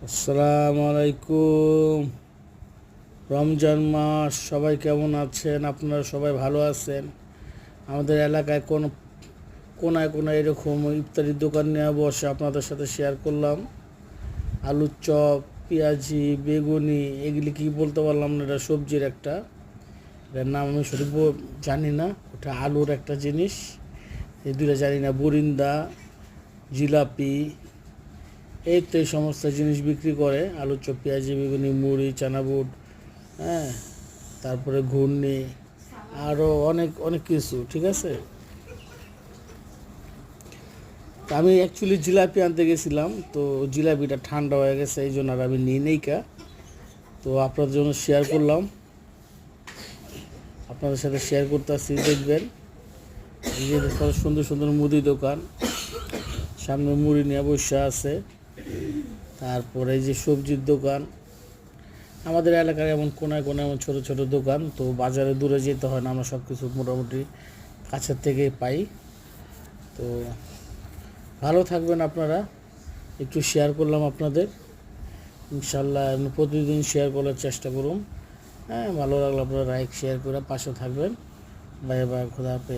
আসসালামু আলাইকুম। রমজান মাস, সবাই কেমন আছেন? আপনারা সবাই ভালো আছেন? আমাদের এলাকায় কোনায় কোনায় এরকম ইফতারির দোকান নিয়ে বসে আপনাদের সাথে শেয়ার করলাম। আলুর চপ, পেঁয়াজি, বেগুনি, এগুলি কি বলতে পারলাম না, এটা সবজির একটা, এটার নাম আমি সঠিক জানি না। ওটা আলুর একটা জিনিস, এই দুটো জানি না। বরিন্দা, জিলাপি, এই তো এই সমস্ত জিনিস বিক্রি করে। আলুর চপ, পেঁয়াজি, বেগুনি, মুড়ি, চানাবুট, হ্যাঁ, তারপরে ঘুগনি, আরও অনেক অনেক কিছু। ঠিক আছে, তো আমি অ্যাকচুয়ালি জিলাপি আনতে গেছিলাম, তো জিলাপিটা ঠান্ডা হয়ে গেছে, এই জন্য আর আমি নিই নেই কা। তো আপনাদের জন্য শেয়ার করলাম, আপনাদের সাথে শেয়ার করতেছি। দেখবেন এই যে কত সুন্দর সুন্দর মুদি দোকান, সামনে মুড়ি নিয়ে বসে আছে। তারপরে এই যে সবজির দোকান, আমাদের এলাকার এমন কোনায় কোনায় এমন ছোটো ছোটো দোকান, তো বাজারে দূরে যেতে হয় না, আমরা সব কিছু মোটামুটি কাছের থেকে পাই। তো ভালো থাকবেন আপনারা, একটু শেয়ার করলাম আপনাদের। ইনশাল্লাহ আমি প্রতিদিন শেয়ার করার চেষ্টা করুন। হ্যাঁ, ভালো লাগলে আপনারা লাইক শেয়ার করে পাশে থাকবেন। বাই বাই, খোদা হাফেজ।